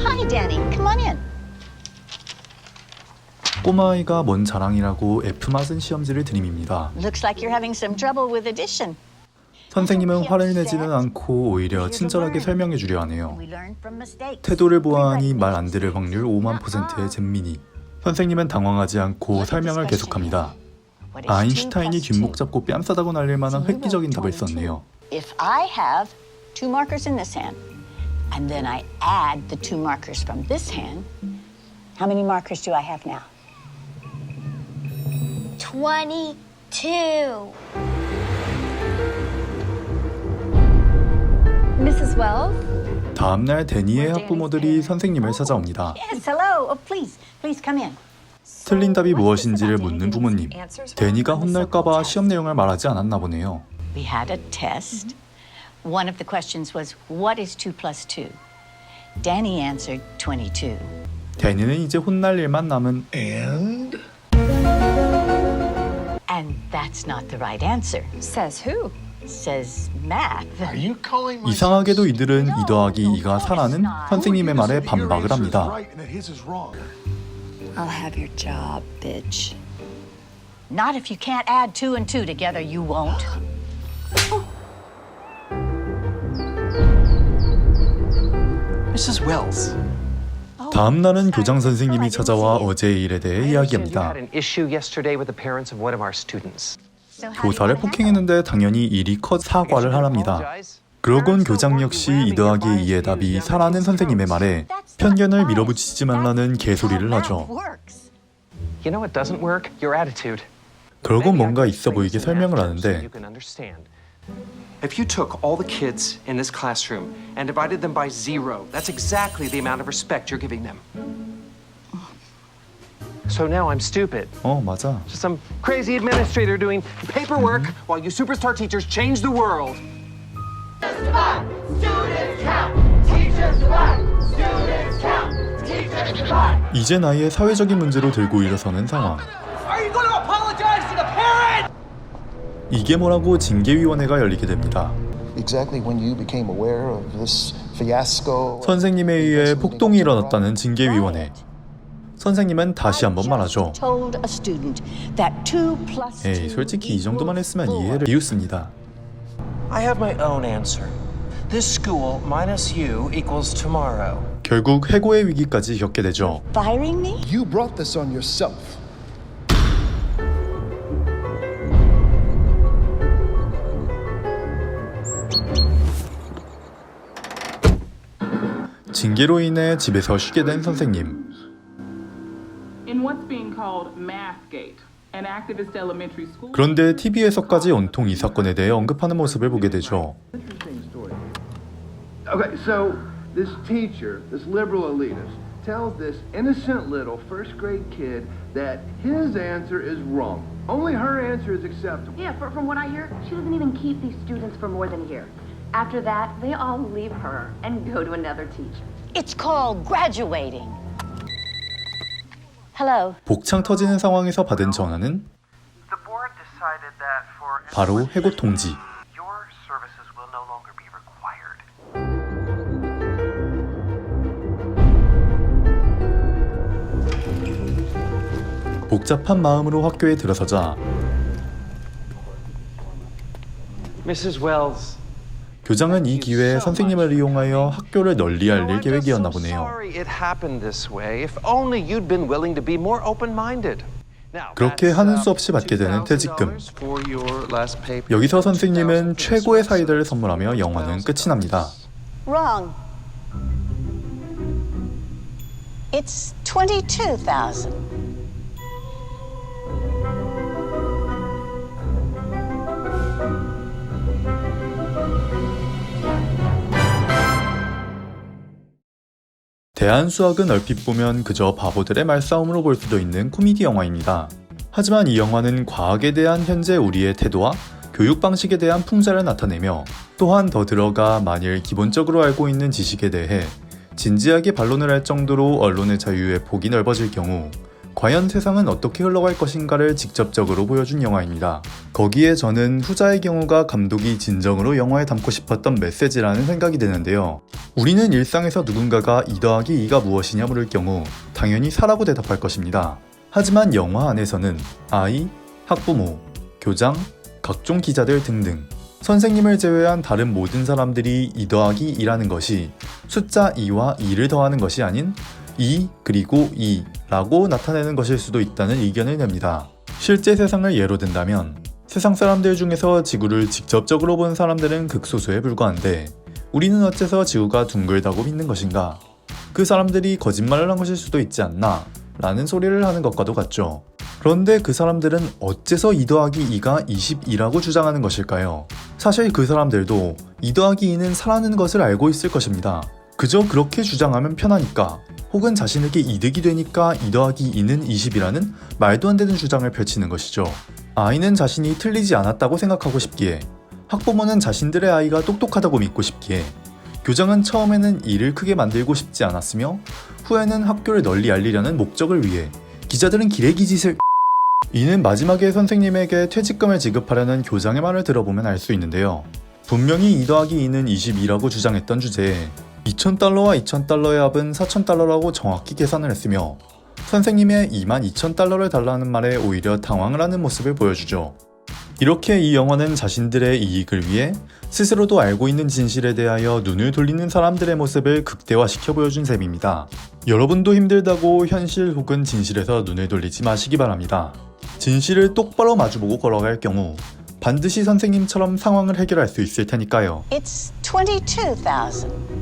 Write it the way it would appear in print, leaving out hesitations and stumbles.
hi, Danny. Come on in. 꼬마아이가 뭔 자랑이라고 F맞은 시험지를 들이밉니다. Looks like you're having some trouble with addition. 선생님은 화를 내지는 않고 오히려 친절하게 설명해 주려 하네요. We learn from mistakes. 태도를 보아하니 말 안 들을 확률 5만%의 잼민이. 선생님은 당황하지 않고 설명을 계속합니다. What is 아인슈타인이 2 plus 2? 뒷목 잡고 뺨 싸다고 날릴 만한 획기적인 답을 썼네요. If I have 2 markers in this hand, and then I add the 2 markers from this hand, how many markers do I have now? 22. Mrs. Wells? 다음날 데니의 학부모들이 선생님을 찾아옵니다. Yes, hello. Oh, please come in. 틀린 답이 무엇인지를 묻는 부모님. 데니가 혼날까봐 시험 내용을 말하지 않았나 보네요. We had a test. One of the questions was, what is 2 plus 2? Danny answered 22. 데니는 이제 혼날 일만 남은 And that's not the right answer. Says who? Says math. 이상하게도 이들은 2 더하기 2가 4라는 선생님의 말에 반박을 합니다. I'll have your job, bitch. Not if you can't add 2 and 2 together, you won't. Mrs. Wells, 다음 날은 교장 선생님이 찾아와 어제의 일에 대해 you 이야기합니다. had an issue yesterday with the parents of one of our students. 교사를 폭행했는데 당연히 일이 커 사과를 하랍니다. 그러곤 교장 역시 2 더하기 2의 답이 4라는 선생님의 말에 편견을 밀어붙이지 말라는 개소리를 하죠. You know what doesn't work? Your attitude. 그러곤 뭔가 있어 보이게 설명을 하는데 You can understand. If you took all the kids in this classroom and divided them by 0, that's exactly the amount of respect you're giving them. So now I'm stupid. 맞아. Just some crazy administrator doing paperwork while you superstar teachers change the world. 이제 나이에 사회적인 문제로 들고 일어서는 상황. 이게 뭐라고 징계위원회가 열리게 됩니다. Exactly when you became aware of this fiasco. 선생님에 의해 폭동이 일어났다는 징계위원회. 선생님은 다시 한번 말하죠. Told a student that 2 plus 2 에이, 솔직히 이 정도만 했으면 이해를 비웃습니다. I have my own answer. This school minus you equals tomorrow. 결국 해고의 위기까지 겪게 되죠. Firing me? You brought this on yourself. 징계로 인해 집에서 쉬게 된 선생님. In what's being called Mathgate, an activist elementary school. 그런데 TV에서까지 온통 이 사건에 대해 언급하는 모습을 보게 되죠. Okay, so this teacher, this liberal elitist, tells this innocent little first grade kid that his answer is wrong. Only her answer is acceptable. Yeah, from what I hear, she doesn't even keep these students for more than a year. After that, they all leave her and go to another teacher. It's called graduating. Hello. 복창 터지는 상황에서 받은 전화는 The board decided that for 바로 해고 통지. your services will no longer be required. 복잡한 마음으로 학교에 들어서자 Mrs. Wells. 교장은 이 기회에 선생님을 이용하여 학교를 널리 알릴 계획이었나 보네요. Sorry it happened this way. If only you'd been willing to be more open-minded. 그렇게 하는 수 없이 받게 되는 퇴직금. 여기서 선생님은 최고의 사이다를 선물하며 영화는 끝이 납니다. Wrong. It's 22,000. 대한수학은 얼핏 보면 그저 바보들의 말싸움으로 볼 수도 있는 코미디 영화입니다. 하지만 이 영화는 과학에 대한 현재 우리의 태도와 교육 방식에 대한 풍자를 나타내며 또한 더 들어가 만일 기본적으로 알고 있는 지식에 대해 진지하게 반론을 할 정도로 언론의 자유의 폭이 넓어질 경우 과연 세상은 어떻게 흘러갈 것인가를 직접적으로 보여준 영화입니다. 거기에 저는 후자의 경우가 감독이 진정으로 영화에 담고 싶었던 메시지라는 생각이 드는데요. 우리는 일상에서 누군가가 2 더하기 2가 무엇이냐 물을 경우 당연히 4라고 대답할 것입니다. 하지만 영화 안에서는 아이, 학부모, 교장, 각종 기자들 등등 선생님을 제외한 다른 모든 사람들이 2 더하기 2라는 것이 숫자 2와 2를 더하는 것이 아닌 2 그리고 2라고 나타내는 것일 수도 있다는 의견을 냅니다. 실제 세상을 예로 든다면 세상 사람들 중에서 지구를 직접적으로 본 사람들은 극소수에 불과한데 우리는 어째서 지구가 둥글다고 믿는 것인가? 그 사람들이 거짓말을 한 것일 수도 있지 않나? 라는 소리를 하는 것과도 같죠. 그런데 그 사람들은 어째서 2 더하기 2가 22라고 주장하는 것일까요? 사실 그 사람들도 2 더하기 2는 4라는 것을 알고 있을 것입니다. 그저 그렇게 주장하면 편하니까 혹은 자신에게 이득이 되니까 2 더하기 2는 20이라는 말도 안 되는 주장을 펼치는 것이죠. 아이는 자신이 틀리지 않았다고 생각하고 싶기에, 학부모는 자신들의 아이가 똑똑하다고 믿고 싶기에, 교장은 처음에는 일을 크게 만들고 싶지 않았으며 후에는 학교를 널리 알리려는 목적을 위해, 기자들은 기레기짓을 이는 마지막에 선생님에게 퇴직금을 지급하려는 교장의 말을 들어보면 알 수 있는데요. 분명히 2 더하기 2는 22라고 주장했던 주제에 $2,000와 $2,000의 합은 $4,000라고 정확히 계산을 했으며 선생님의 22,000달러를 달라는 말에 오히려 당황을 하는 모습을 보여주죠. 이렇게 이 영화는 자신들의 이익을 위해 스스로도 알고 있는 진실에 대하여 눈을 돌리는 사람들의 모습을 극대화시켜 보여준 셈입니다. 여러분도 힘들다고 현실 혹은 진실에서 눈을 돌리지 마시기 바랍니다. 진실을 똑바로 마주보고 걸어갈 경우 반드시 선생님처럼 상황을 해결할 수 있을 테니까요. It's 22,000.